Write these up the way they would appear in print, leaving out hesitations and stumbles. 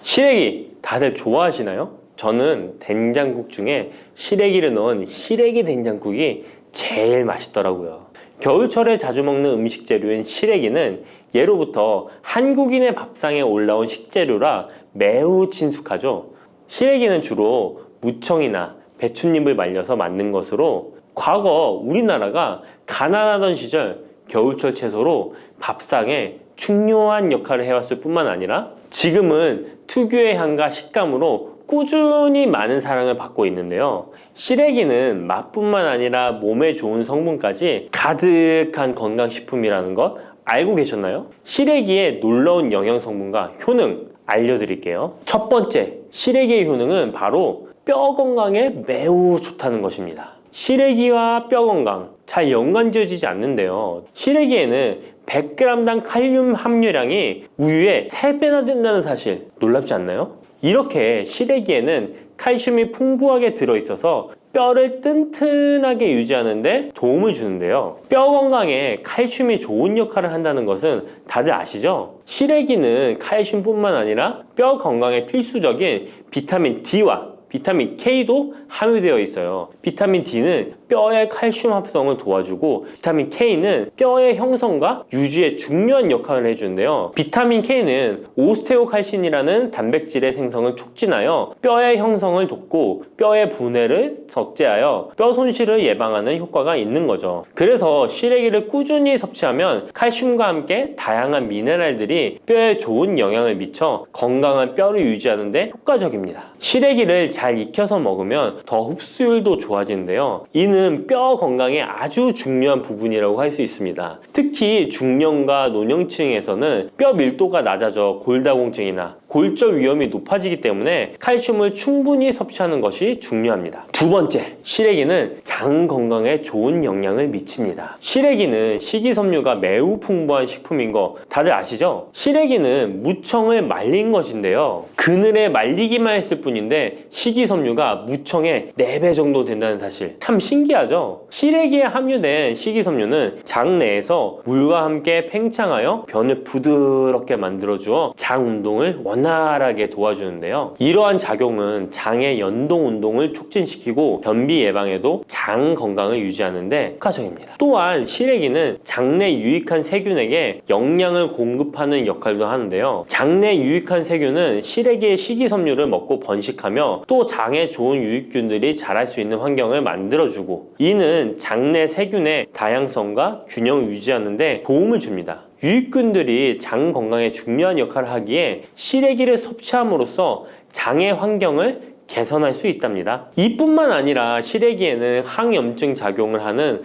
시래기 다들 좋아하시나요? 저는 된장국 중에 시래기를 넣은 시래기 된장국이 제일 맛있더라고요. 겨울철에 자주 먹는 음식 재료인 시래기는 예로부터 한국인의 밥상에 올라온 식재료라 매우 친숙하죠. 시래기는 주로 무청이나 배춧잎을 말려서 만든 것으로 과거 우리나라가 가난하던 시절 겨울철 채소로 밥상에 중요한 역할을 해왔을 뿐만 아니라 지금은 특유의 향과 식감으로 꾸준히 많은 사랑을 받고 있는데요. 시래기는 맛뿐만 아니라 몸에 좋은 성분까지 가득한 건강식품이라는 것 알고 계셨나요? 시래기의 놀라운 영양 성분과 효능 알려드릴게요. 첫 번째, 시래기의 효능은 바로 뼈 건강에 매우 좋다는 것입니다. 시래기와 뼈 건강 잘 연관지어지지 않는데요. 시래기에는 100g당 칼륨 함유량이 우유의 3배나 된다는 사실 놀랍지 않나요? 이렇게 시래기에는 칼슘이 풍부하게 들어있어서 뼈를 튼튼하게 유지하는 데 도움을 주는데요. 뼈 건강에 칼슘이 좋은 역할을 한다는 것은 다들 아시죠? 시래기는 칼슘뿐만 아니라 뼈 건강에 필수적인 비타민 D와 비타민 K도 함유되어 있어요. 비타민 D는 뼈의 칼슘 합성을 도와주고 비타민 K는 뼈의 형성과 유지에 중요한 역할을 해주는데요. 비타민 K는 오스테오칼신이라는 단백질의 생성을 촉진하여 뼈의 형성을 돕고 뼈의 분해를 억제하여 뼈 손실을 예방하는 효과가 있는 거죠. 그래서 시래기를 꾸준히 섭취하면 칼슘과 함께 다양한 미네랄들이 뼈에 좋은 영향을 미쳐 건강한 뼈를 유지하는 데 효과적입니다. 시래기를 잘 익혀서 먹으면 더 흡수율도 좋아지는데요. 이는 뼈 건강에 아주 중요한 부분이라고 할 수 있습니다. 특히 중년과 노년층에서는 뼈 밀도가 낮아져 골다공증이나 골절 위험이 높아지기 때문에 칼슘을 충분히 섭취하는 것이 중요합니다. 두 번째, 시래기는 장 건강에 좋은 영향을 미칩니다. 시래기는 식이섬유가 매우 풍부한 식품인 거 다들 아시죠? 시래기는 무청을 말린 것인데요. 그늘에 말리기만 했을 뿐인데 식이섬유가 무청의 4배 정도 된다는 사실 참 신기하죠? 시래기에 함유된 식이섬유는 장 내에서 물과 함께 팽창하여 변을 부드럽게 만들어주어 장 운동을 원활하게 도와주는데요. 이러한 작용은 장의 연동 운동을 촉진시키고 변비 예방에도 장 건강을 유지하는 데 효과적입니다. 또한 시래기는 장내 유익한 세균에게 영양을 공급하는 역할도 하는데요. 장내 유익한 세균은 시래기의 식이섬유를 먹고 번식하며 또 장에 좋은 유익균들이 자랄 수 있는 환경을 만들어주고 이는 장내 세균의 다양성과 균형을 유지하는 데 도움을 줍니다. 유익균들이 장 건강에 중요한 역할을 하기에 시래기를 섭취함으로써 장의 환경을 개선할 수 있답니다. 이뿐만 아니라 시래기에는 항염증 작용을 하는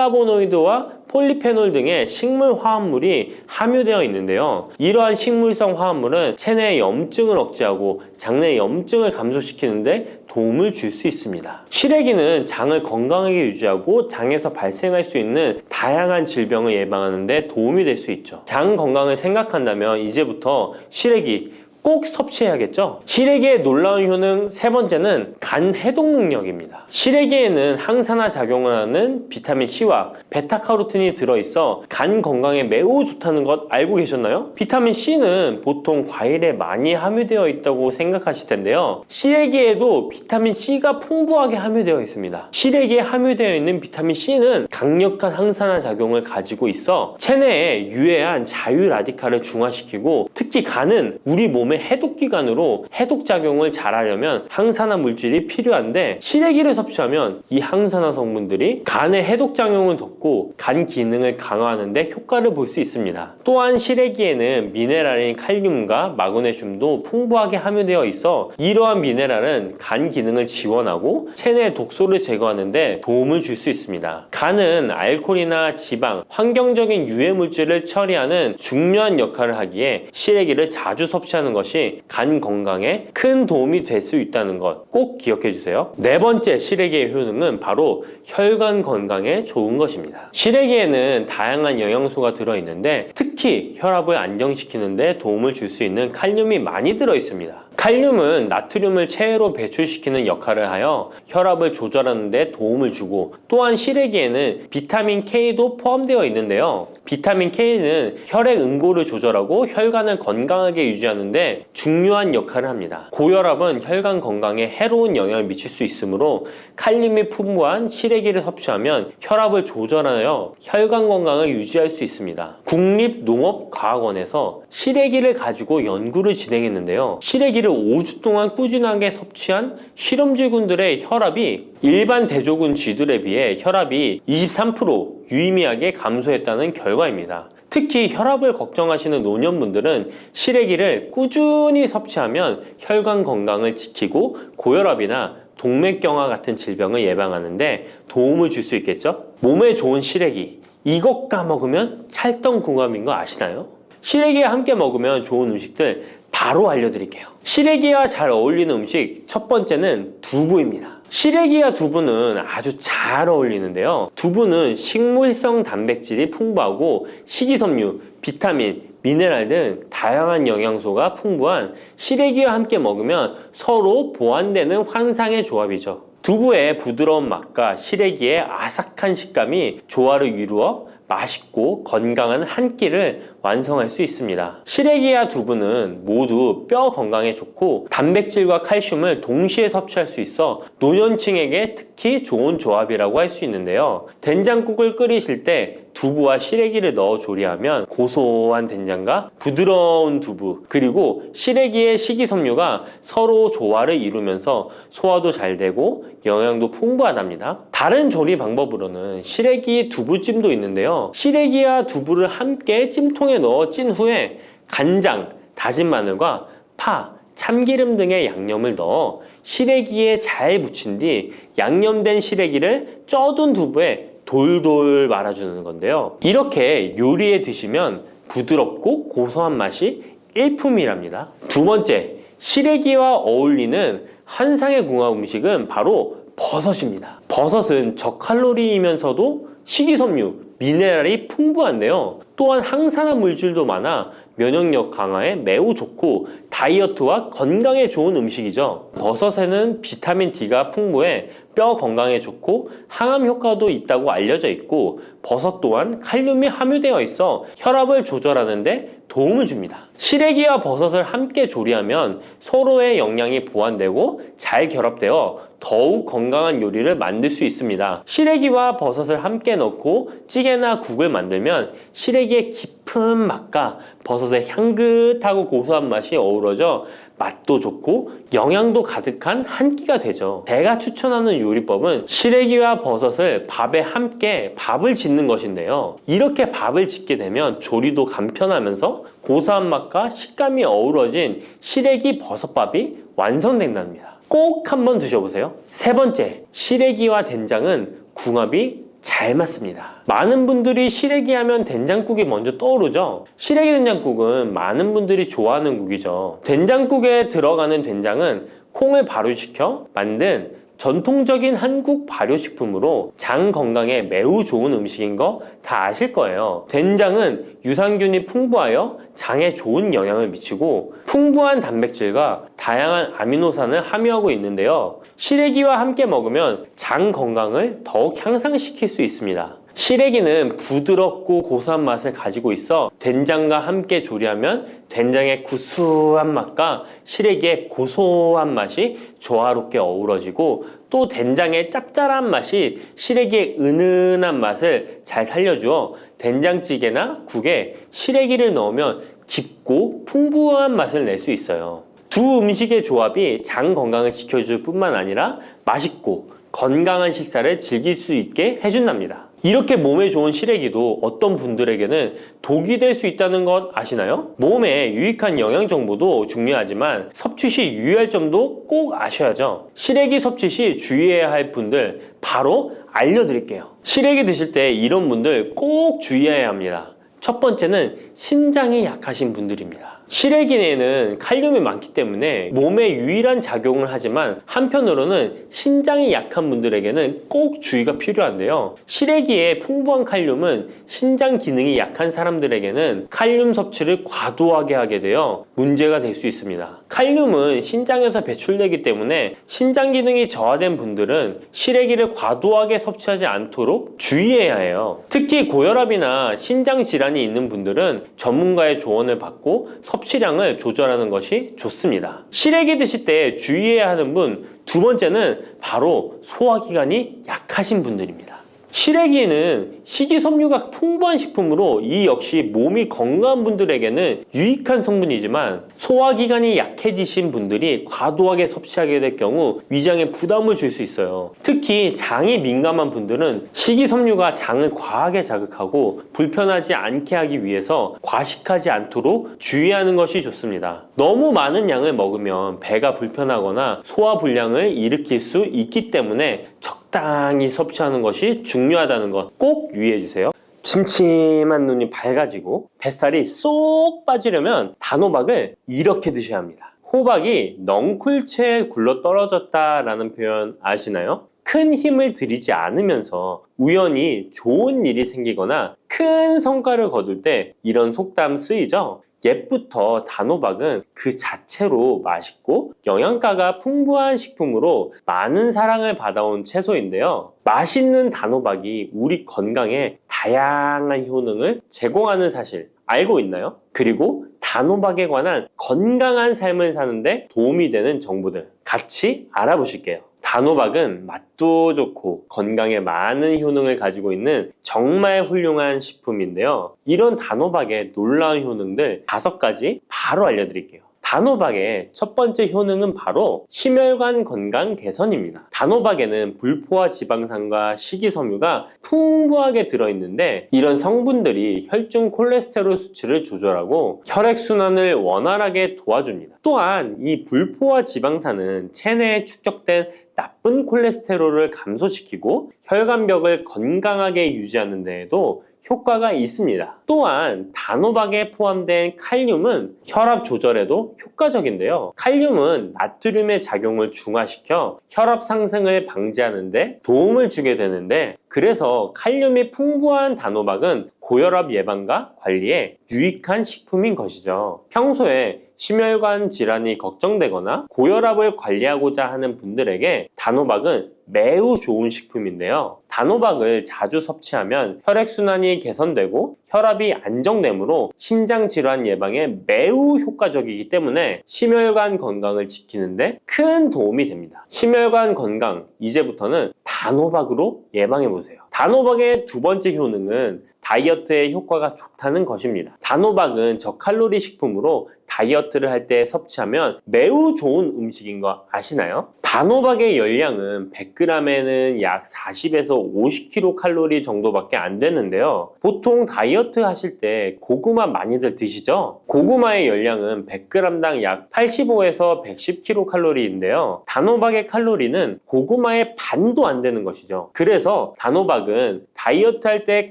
폴라보노이드와 폴리페놀 등의 식물 화합물이 함유되어 있는데요. 이러한 식물성 화합물은 체내의 염증을 억제하고 장내 염증을 감소시키는 데 도움을 줄 수 있습니다. 시래기는 장을 건강하게 유지하고 장에서 발생할 수 있는 다양한 질병을 예방하는 데 도움이 될 수 있죠. 장 건강을 생각한다면 이제부터 시래기 꼭 섭취해야겠죠? 시래기의 놀라운 효능 세 번째는 간 해독 능력입니다. 시래기에는 항산화 작용을 하는 비타민 C와 베타카로틴이 들어있어 간 건강에 매우 좋다는 것 알고 계셨나요? 비타민 C는 보통 과일에 많이 함유되어 있다고 생각하실 텐데요. 시래기에도 비타민 C가 풍부하게 함유되어 있습니다. 시래기에 함유되어 있는 비타민 C는 강력한 항산화 작용을 가지고 있어 체내에 유해한 자유 라디칼을 중화시키고 특히 간은 우리 몸의 해독기관으로 해독작용을 잘하려면 항산화 물질이 필요한데 시래기를 섭취하면 이 항산화 성분들이 간의 해독작용을 돕고 간 기능을 강화하는 데 효과를 볼 수 있습니다. 또한 시래기에는 미네랄인 칼륨과 마그네슘도 풍부하게 함유되어 있어 이러한 미네랄은 간 기능을 지원하고 체내 독소를 제거하는 데 도움을 줄 수 있습니다. 간은 알코올이나 지방, 환경적인 유해 물질을 처리하는 중요한 역할을 하기에 시래기를 자주 섭취하는 것이 간 건강에 큰 도움이 될 수 있다는 것 꼭 기억해 주세요. 네 번째 시래기의 효능은 바로 혈관 건강에 좋은 것입니다. 시래기에는 다양한 영양소가 들어있는데 특히 혈압을 안정시키는 데 도움을 줄 수 있는 칼륨이 많이 들어있습니다. 칼륨은 나트륨을 체외로 배출시키는 역할을 하여 혈압을 조절하는 데 도움을 주고, 또한 시래기에는 비타민 K도 포함되어 있는데요. 비타민 K는 혈액 응고를 조절하고 혈관을 건강하게 유지하는 데 중요한 역할을 합니다. 고혈압은 혈관 건강에 해로운 영향을 미칠 수 있으므로 칼륨이 풍부한 시래기를 섭취하면 혈압을 조절하여 혈관 건강을 유지할 수 있습니다. 국립농업과학원에서 시래기를 가지고 연구를 진행했는데요. 시래기를 5주 동안 꾸준하게 섭취한 실험쥐군들의 혈압이 일반 대조군 쥐들에 비해 혈압이 23% 유의미하게 감소했다는 결과입니다. 특히 혈압을 걱정하시는 노년분들은 시래기를 꾸준히 섭취하면 혈관 건강을 지키고 고혈압이나 동맥경화 같은 질병을 예방하는데 도움을 줄 수 있겠죠? 몸에 좋은 시래기, 이것 까먹으면 찰떡궁합인 거 아시나요? 시래기와 함께 먹으면 좋은 음식들 바로 알려드릴게요. 시래기와 잘 어울리는 음식 첫 번째는 두부입니다. 시래기와 두부는 아주 잘 어울리는데요. 두부는 식물성 단백질이 풍부하고 식이섬유, 비타민, 미네랄 등 다양한 영양소가 풍부한 시래기와 함께 먹으면 서로 보완되는 환상의 조합이죠. 두부의 부드러운 맛과 시래기의 아삭한 식감이 조화를 이루어 맛있고 건강한 한 끼를 완성할 수 있습니다. 시래기와 두부는 모두 뼈 건강에 좋고 단백질과 칼슘을 동시에 섭취할 수 있어 노년층에게 특히 좋은 조합이라고 할 수 있는데요. 된장국을 끓이실 때 두부와 시래기를 넣어 조리하면 고소한 된장과 부드러운 두부, 그리고 시래기의 식이섬유가 서로 조화를 이루면서 소화도 잘 되고 영양도 풍부하답니다. 다른 조리 방법으로는 시래기 두부찜도 있는데요. 시래기와 두부를 함께 찜통에 넣어 찐 후에 간장, 다진 마늘과 파, 참기름 등의 양념을 넣어 시래기에 잘 묻힌 뒤 양념된 시래기를 쪄둔 두부에 돌돌 말아주는 건데요. 이렇게 요리해 드시면 부드럽고 고소한 맛이 일품이랍니다. 두 번째, 시래기와 어울리는 환상의 궁합 음식은 바로 버섯입니다. 버섯은 저칼로리이면서도 식이섬유, 미네랄이 풍부한데요. 또한 항산화 물질도 많아 면역력 강화에 매우 좋고 다이어트와 건강에 좋은 음식이죠. 버섯에는 비타민 D가 풍부해 뼈 건강에 좋고 항암 효과도 있다고 알려져 있고, 버섯 또한 칼륨이 함유되어 있어 혈압을 조절하는 데 도움을 줍니다. 시래기와 버섯을 함께 조리하면 서로의 영양이 보완되고 잘 결합되어 더욱 건강한 요리를 만들 수 있습니다. 시래기와 버섯을 함께 넣고 찌개나 국을 만들면 시래기의 깊은 맛과 버섯의 향긋하고 고소한 맛이 어우러져 맛도 좋고 영양도 가득한 한 끼가 되죠. 제가 추천하는 요리법은 시래기와 버섯을 밥에 함께 밥을 짓는 것인데요. 이렇게 밥을 짓게 되면 조리도 간편하면서 고소한 맛과 식감이 어우러진 시래기 버섯밥이 완성된답니다. 꼭 한번 드셔보세요. 세 번째, 시래기와 된장은 궁합이 잘 맞습니다. 많은 분들이 시래기 하면 된장국이 먼저 떠오르죠. 시래기 된장국은 많은 분들이 좋아하는 국이죠. 된장국에 들어가는 된장은 콩을 발효시켜 만든 전통적인 한국 발효식품으로 장 건강에 매우 좋은 음식인 거 다 아실 거예요. 된장은 유산균이 풍부하여 장에 좋은 영향을 미치고 풍부한 단백질과 다양한 아미노산을 함유하고 있는데요. 시래기와 함께 먹으면 장 건강을 더욱 향상시킬 수 있습니다. 시래기는 부드럽고 고소한 맛을 가지고 있어 된장과 함께 조리하면 된장의 구수한 맛과 시래기의 고소한 맛이 조화롭게 어우러지고, 또 된장의 짭짤한 맛이 시래기의 은은한 맛을 잘 살려주어 된장찌개나 국에 시래기를 넣으면 깊고 풍부한 맛을 낼 수 있어요. 두 음식의 조합이 장 건강을 지켜줄 뿐만 아니라 맛있고 건강한 식사를 즐길 수 있게 해준답니다. 이렇게 몸에 좋은 시래기도 어떤 분들에게는 독이 될 수 있다는 것 아시나요? 몸에 유익한 영양 정보도 중요하지만 섭취 시 유의할 점도 꼭 아셔야죠. 시래기 섭취 시 주의해야 할 분들 바로 알려드릴게요. 시래기 드실 때 이런 분들 꼭 주의해야 합니다. 첫 번째는 신장이 약하신 분들입니다. 시래기에는 칼륨이 많기 때문에 몸에 유일한 작용을 하지만 한편으로는 신장이 약한 분들에게는 꼭 주의가 필요한데요. 시래기에 풍부한 칼륨은 신장 기능이 약한 사람들에게는 칼륨 섭취를 과도하게 하게 되어 문제가 될 수 있습니다. 칼륨은 신장에서 배출되기 때문에 신장 기능이 저하된 분들은 시래기를 과도하게 섭취하지 않도록 주의해야 해요. 특히 고혈압이나 신장 질환이 있는 분들은 전문가의 조언을 받고 섭취량을 조절하는 것이 좋습니다. 시래기 드실 때 주의해야 하는 분 두 번째는 바로 소화기관이 약하신 분들입니다. 시래기는 식이섬유가 풍부한 식품으로 이 역시 몸이 건강한 분들에게는 유익한 성분이지만 소화기관이 약해지신 분들이 과도하게 섭취하게 될 경우 위장에 부담을 줄 수 있어요. 특히 장이 민감한 분들은 식이섬유가 장을 과하게 자극하고 불편하지 않게 하기 위해서 과식하지 않도록 주의하는 것이 좋습니다. 너무 많은 양을 먹으면 배가 불편하거나 소화불량을 일으킬 수 있기 때문에 적당히 섭취하는 것이 중요하다는 것 꼭 유의해 주세요. 침침한 눈이 밝아지고 뱃살이 쏙 빠지려면 단호박을 이렇게 드셔야 합니다. 호박이 넝쿨채에 굴러 떨어졌다라는 표현 아시나요? 큰 힘을 들이지 않으면서 우연히 좋은 일이 생기거나 큰 성과를 거둘 때 이런 속담 쓰이죠? 옛부터 단호박은 그 자체로 맛있고 영양가가 풍부한 식품으로 많은 사랑을 받아온 채소인데요. 맛있는 단호박이 우리 건강에 다양한 효능을 제공하는 사실 알고 있나요? 그리고 단호박에 관한 건강한 삶을 사는데 도움이 되는 정보들 같이 알아보실게요. 단호박은 맛도 좋고 건강에 많은 효능을 가지고 있는 정말 훌륭한 식품인데요. 이런 단호박의 놀라운 효능들 5가지 바로 알려드릴게요. 단호박의 첫 번째 효능은 바로 심혈관 건강 개선입니다. 단호박에는 불포화 지방산과 식이섬유가 풍부하게 들어있는데 이런 성분들이 혈중 콜레스테롤 수치를 조절하고 혈액순환을 원활하게 도와줍니다. 또한 이 불포화 지방산은 체내에 축적된 나쁜 콜레스테롤을 감소시키고 혈관벽을 건강하게 유지하는 데에도 효과가 있습니다. 또한 단호박에 포함된 칼륨은 혈압 조절에도 효과적인데요. 칼륨은 나트륨의 작용을 중화시켜 혈압 상승을 방지하는 데 도움을 주게 되는데 그래서 칼륨이 풍부한 단호박은 고혈압 예방과 관리에 유익한 식품인 것이죠. 평소에 심혈관 질환이 걱정되거나 고혈압을 관리하고자 하는 분들에게 단호박은 매우 좋은 식품인데요. 단호박을 자주 섭취하면 혈액순환이 개선되고 혈압이 안정되므로 심장질환 예방에 매우 효과적이기 때문에 심혈관 건강을 지키는데 큰 도움이 됩니다. 심혈관 건강, 이제부터는 단호박으로 예방해보세요. 단호박의 두 번째 효능은 다이어트에 효과가 좋다는 것입니다. 단호박은 저칼로리 식품으로 다이어트를 할 때 섭취하면 매우 좋은 음식인 거 아시나요? 단호박의 열량은 100g에는 약 40에서 50kcal 정도밖에 안 되는데요. 보통 다이어트 하실 때 고구마 많이들 드시죠? 고구마의 열량은 100g당 약 85에서 110kcal인데요. 단호박의 칼로리는 고구마의 반도 안 되는 것이죠. 그래서 단호박은 다이어트 할 때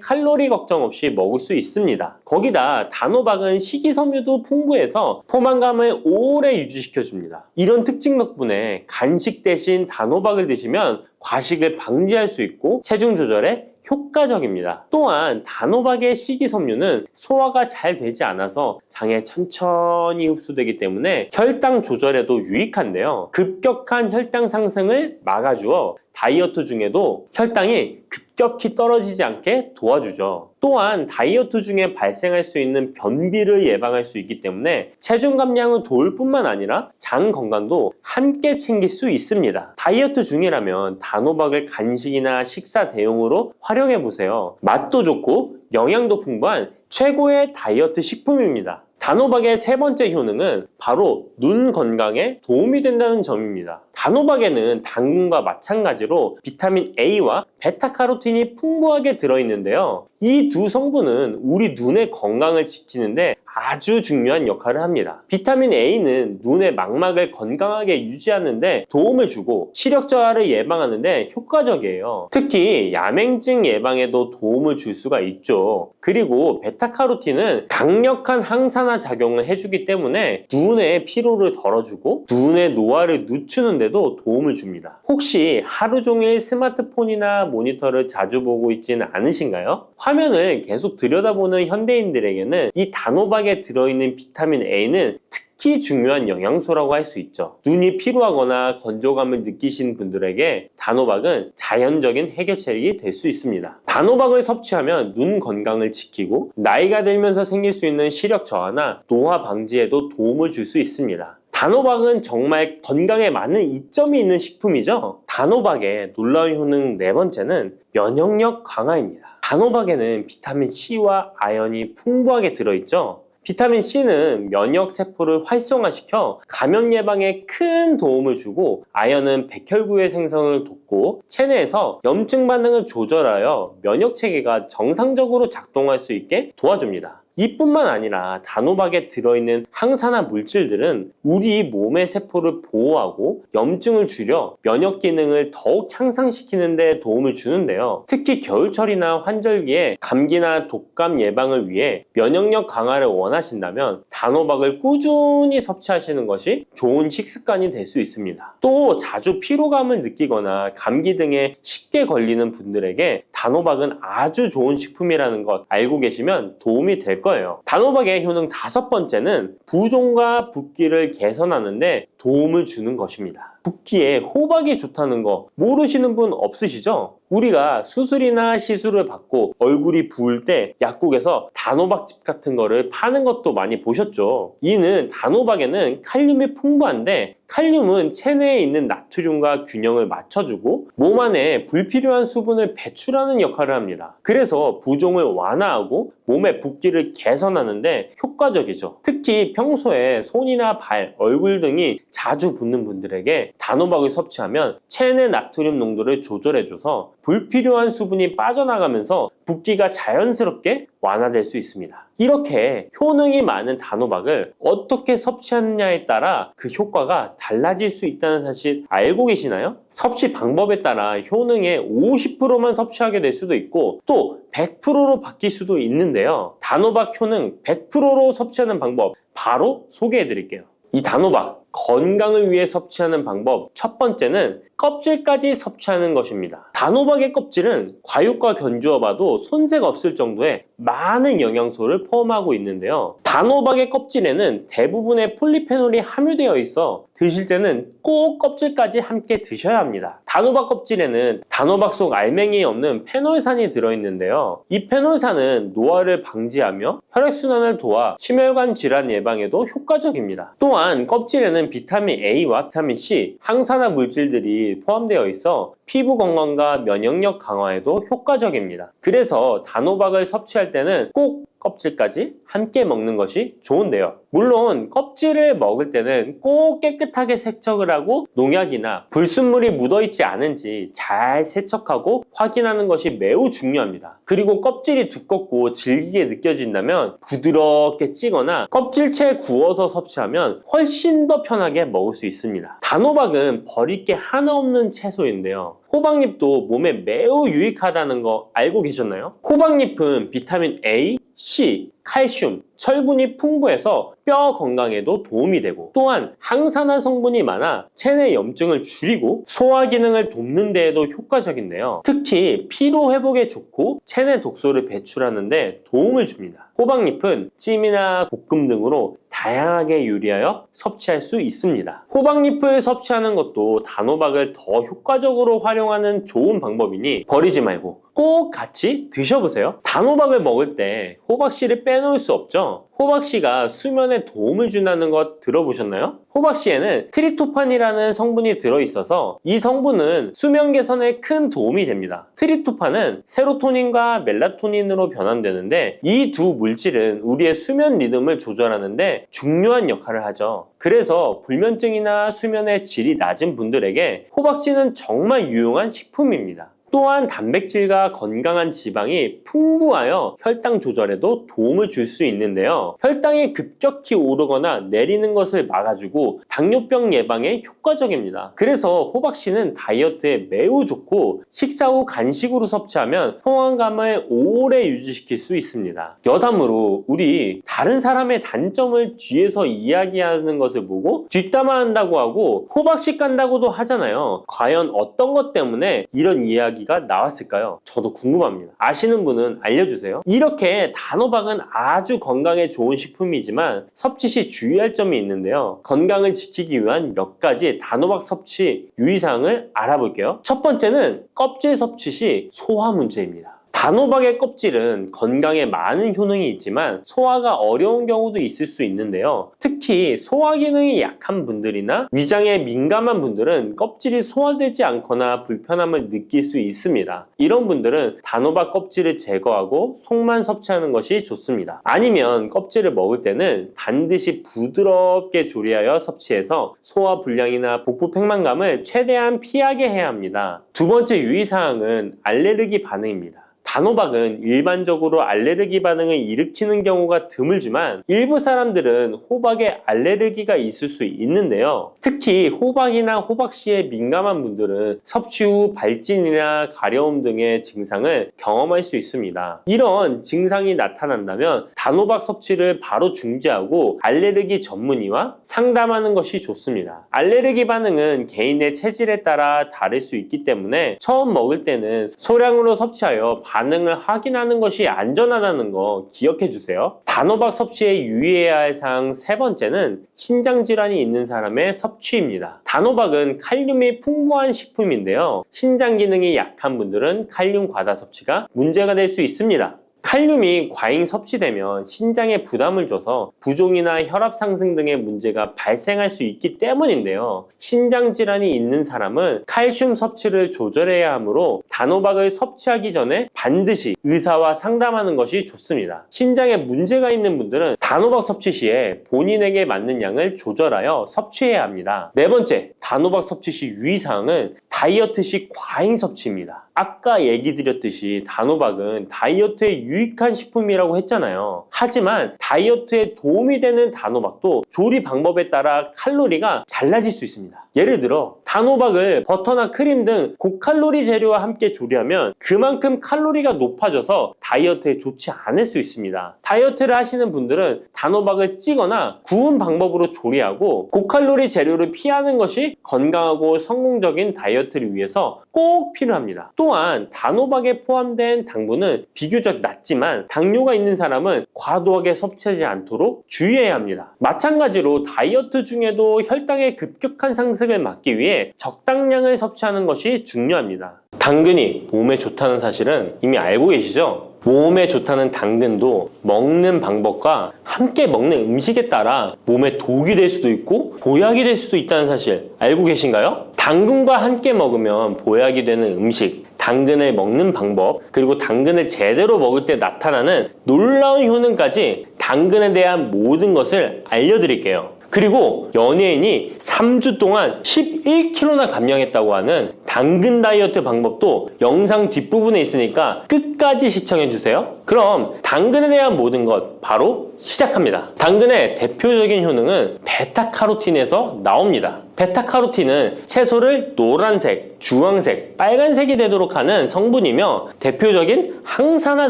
칼로리 걱정 없이 먹을 수 있습니다. 거기다 단호박은 식이섬유도 풍부해서 포만감을 오래 유지시켜줍니다. 이런 특징 덕분에 간식 대신 단호박을 드시면 과식을 방지할 수 있고 체중 조절에 효과적입니다. 또한 단호박의 식이섬유는 소화가 잘 되지 않아서 장에 천천히 흡수되기 때문에 혈당 조절에도 유익한데요. 급격한 혈당 상승을 막아주어 다이어트 중에도 혈당이 급격히 떨어지지 않게 도와주죠. 또한 다이어트 중에 발생할 수 있는 변비를 예방할 수 있기 때문에 체중 감량을 도울 뿐만 아니라 장 건강도 함께 챙길 수 있습니다. 다이어트 중이라면 단호박을 간식이나 식사 대용으로 활용해 보세요. 맛도 좋고 영양도 풍부한 최고의 다이어트 식품입니다. 단호박의 세 번째 효능은 바로 눈 건강에 도움이 된다는 점입니다. 단호박에는 당분과 마찬가지로 비타민 A와 베타카로틴이 풍부하게 들어있는데요. 이 두 성분은 우리 눈의 건강을 지키는데 아주 중요한 역할을 합니다. 비타민 A는 눈의 망막을 건강하게 유지하는데 도움을 주고 시력 저하를 예방하는데 효과적이에요. 특히 야맹증 예방에도 도움을 줄 수가 있죠. 그리고 베타카로틴은 강력한 항산화 작용을 해주기 때문에 눈의 피로를 덜어주고 눈의 노화를 늦추는 데도 도움을 줍니다. 혹시 하루 종일 스마트폰이나 모니터를 자주 보고 있지는 않으신가요? 화면을 계속 들여다보는 현대인들에게는 이 단호박에 들어있는 비타민 A는 특히 중요한 영양소라고 할 수 있죠. 눈이 피로하거나 건조감을 느끼신 분들에게 단호박은 자연적인 해결책이 될 수 있습니다. 단호박을 섭취하면 눈 건강을 지키고 나이가 들면서 생길 수 있는 시력 저하나 노화 방지에도 도움을 줄 수 있습니다. 단호박은 정말 건강에 많은 이점이 있는 식품이죠. 단호박의 놀라운 효능 네 번째는 면역력 강화입니다. 단호박에는 비타민 C와 아연이 풍부하게 들어있죠. 비타민 C는 면역 세포를 활성화시켜 감염 예방에 큰 도움을 주고, 아연은 백혈구의 생성을 돕고 체내에서 염증 반응을 조절하여 면역 체계가 정상적으로 작동할 수 있게 도와줍니다. 이뿐만 아니라 단호박에 들어있는 항산화 물질들은 우리 몸의 세포를 보호하고 염증을 줄여 면역 기능을 더욱 향상시키는 데 도움을 주는데요. 특히 겨울철이나 환절기에 감기나 독감 예방을 위해 면역력 강화를 원하신다면 단호박을 꾸준히 섭취하시는 것이 좋은 식습관이 될 수 있습니다. 또 자주 피로감을 느끼거나 감기 등에 쉽게 걸리는 분들에게 단호박은 아주 좋은 식품이라는 것 알고 계시면 도움이 될 거예요. 단호박의 효능 다섯 번째는 부종과 붓기를 개선하는데 도움을 주는 것입니다. 붓기에 호박이 좋다는 거 모르시는 분 없으시죠? 우리가 수술이나 시술을 받고 얼굴이 부을 때 약국에서 단호박즙 같은 거를 파는 것도 많이 보셨죠? 이는 단호박에는 칼륨이 풍부한데, 칼륨은 체내에 있는 나트륨과 균형을 맞춰주고 몸 안에 불필요한 수분을 배출하는 역할을 합니다. 그래서 부종을 완화하고 몸의 붓기를 개선하는데 효과적이죠. 특히 평소에 손이나 발, 얼굴 등이 자주 붓는 분들에게 단호박을 섭취하면 체내 나트륨 농도를 조절해줘서 불필요한 수분이 빠져나가면서 붓기가 자연스럽게 완화될 수 있습니다. 이렇게 효능이 많은 단호박을 어떻게 섭취하느냐에 따라 그 효과가 달라질 수 있다는 사실 알고 계시나요? 섭취 방법에 따라 효능의 50%만 섭취하게 될 수도 있고 또 100%로 바뀔 수도 있는데요. 단호박 효능 100%로 섭취하는 방법 바로 소개해 드릴게요. 이 단호박 건강을 위해 섭취하는 방법 첫 번째는 껍질까지 섭취하는 것입니다. 단호박의 껍질은 과육과 견주어 봐도 손색 없을 정도의 많은 영양소를 포함하고 있는데요. 단호박의 껍질에는 대부분의 폴리페놀이 함유되어 있어 드실 때는 꼭 껍질까지 함께 드셔야 합니다. 단호박 껍질에는 단호박 속 알맹이에 없는 페놀산이 들어있는데요. 이 페놀산은 노화를 방지하며 혈액순환을 도와 심혈관 질환 예방에도 효과적입니다. 또한 껍질에는 비타민 A와 비타민 C, 항산화 물질들이 포함되어 있어 피부 건강과 면역력 강화에도 효과적입니다. 그래서 단호박을 섭취할 때는 꼭 껍질까지 함께 먹는 것이 좋은데요. 물론 껍질을 먹을 때는 꼭 깨끗하게 세척을 하고 농약이나 불순물이 묻어있지 않은지 잘 세척하고 확인하는 것이 매우 중요합니다. 그리고 껍질이 두껍고 질기게 느껴진다면 부드럽게 찌거나 껍질채 구워서 섭취하면 훨씬 더 편하게 먹을 수 있습니다. 단호박은 버릴 게 하나 없는 채소인데요. 호박잎도 몸에 매우 유익하다는 거 알고 계셨나요? 호박잎은 비타민 A, C, 칼슘, 철분이 풍부해서 뼈 건강에도 도움이 되고 또한 항산화 성분이 많아 체내 염증을 줄이고 소화 기능을 돕는 데에도 효과적인데요. 특히 피로 회복에 좋고 체내 독소를 배출하는 데 도움을 줍니다. 호박잎은 찜이나 볶음 등으로 다양하게 요리하여 섭취할 수 있습니다. 호박잎을 섭취하는 것도 단호박을 더 효과적으로 활용하는 좋은 방법이니 버리지 말고 꼭 같이 드셔보세요. 단호박을 먹을 때 호박씨를 빼놓을 수 없죠. 호박씨가 수면에 도움을 준다는 것 들어보셨나요? 호박씨에는 트립토판이라는 성분이 들어있어서 이 성분은 수면 개선에 큰 도움이 됩니다. 트립토판은 세로토닌과 멜라토닌으로 변환되는데 이 두 물질은 우리의 수면 리듬을 조절하는데 중요한 역할을 하죠. 그래서 불면증이나 수면의 질이 낮은 분들에게 호박씨는 정말 유용한 식품입니다. 또한 단백질과 건강한 지방이 풍부하여 혈당 조절에도 도움을 줄 수 있는데요. 혈당이 급격히 오르거나 내리는 것을 막아주고 당뇨병 예방에 효과적입니다. 그래서 호박씨는 다이어트에 매우 좋고 식사 후 간식으로 섭취하면 포만감을 오래 유지시킬 수 있습니다. 여담으로 우리 다른 사람의 단점을 뒤에서 이야기하는 것을 보고 뒷담화한다고 하고 호박씨 깐다고도 하잖아요. 과연 어떤 것 때문에 이런 이야기 이야기가 나왔을까요? 저도 궁금합니다. 아시는 분은 알려주세요. 이렇게 단호박은 아주 건강에 좋은 식품이지만 섭취 시 주의할 점이 있는데요. 건강을 지키기 위한 몇 가지 단호박 섭취 유의사항을 알아볼게요. 첫 번째는 껍질 섭취 시 소화 문제입니다. 단호박의 껍질은 건강에 많은 효능이 있지만 소화가 어려운 경우도 있을 수 있는데요. 특히 소화 기능이 약한 분들이나 위장에 민감한 분들은 껍질이 소화되지 않거나 불편함을 느낄 수 있습니다. 이런 분들은 단호박 껍질을 제거하고 속만 섭취하는 것이 좋습니다. 아니면 껍질을 먹을 때는 반드시 부드럽게 조리하여 섭취해서 소화 불량이나 복부 팽만감을 최대한 피하게 해야 합니다. 두 번째 유의사항은 알레르기 반응입니다. 단호박은 일반적으로 알레르기 반응을 일으키는 경우가 드물지만 일부 사람들은 호박에 알레르기가 있을 수 있는데요. 특히 호박이나 호박씨에 민감한 분들은 섭취 후 발진이나 가려움 등의 증상을 경험할 수 있습니다. 이런 증상이 나타난다면 단호박 섭취를 바로 중지하고 알레르기 전문의와 상담하는 것이 좋습니다. 알레르기 반응은 개인의 체질에 따라 다를 수 있기 때문에 처음 먹을 때는 소량으로 섭취하여 반응을 확인하는 것이 안전하다는 거 기억해 주세요. 단호박 섭취에 유의해야 할 사항 세 번째는 신장 질환이 있는 사람의 섭취입니다. 단호박은 칼륨이 풍부한 식품인데요. 신장 기능이 약한 분들은 칼륨 과다 섭취가 문제가 될 수 있습니다. 칼륨이 과잉 섭취되면 신장에 부담을 줘서 부종이나 혈압 상승 등의 문제가 발생할 수 있기 때문인데요. 신장 질환이 있는 사람은 칼슘 섭취를 조절해야 하므로 단호박을 섭취하기 전에 반드시 의사와 상담하는 것이 좋습니다. 신장에 문제가 있는 분들은 단호박 섭취 시에 본인에게 맞는 양을 조절하여 섭취해야 합니다. 네 번째, 단호박 섭취 시 유의사항은 다이어트 시 과잉 섭취입니다. 아까 얘기 드렸듯이 단호박은 다이어트에 유익한 식품이라고 했잖아요. 하지만 다이어트에 도움이 되는 단호박도 조리 방법에 따라 칼로리가 달라질 수 있습니다. 예를 들어 단호박을 버터나 크림 등 고칼로리 재료와 함께 조리하면 그만큼 칼로리가 높아져서 다이어트에 좋지 않을 수 있습니다. 다이어트를 하시는 분들은 단호박을 찌거나 구운 방법으로 조리하고 고칼로리 재료를 피하는 것이 건강하고 성공적인 다이어트를 위해서 꼭 필요합니다. 또한 단호박에 포함된 당분은 비교적 낮지만 당뇨가 있는 사람은 과도하게 섭취하지 않도록 주의해야 합니다. 마찬가지로 다이어트 중에도 혈당의 급격한 상승을 막기 위해 적당량을 섭취하는 것이 중요합니다. 당근이 몸에 좋다는 사실은 이미 알고 계시죠? 몸에 좋다는 당근도 먹는 방법과 함께 먹는 음식에 따라 몸에 독이 될 수도 있고 보약이 될 수도 있다는 사실 알고 계신가요? 당근과 함께 먹으면 보약이 되는 음식, 당근을 먹는 방법, 그리고 당근을 제대로 먹을 때 나타나는 놀라운 효능까지 당근에 대한 모든 것을 알려드릴게요. 그리고 연예인이 3주 동안 11kg나 감량했다고 하는 당근 다이어트 방법도 영상 뒷부분에 있으니까 끝까지 시청해주세요. 그럼 당근에 대한 모든 것 바로 시작합니다. 당근의 대표적인 효능은 베타카로틴에서 나옵니다. 베타카로틴은 채소를 노란색, 주황색, 빨간색이 되도록 하는 성분이며 대표적인 항산화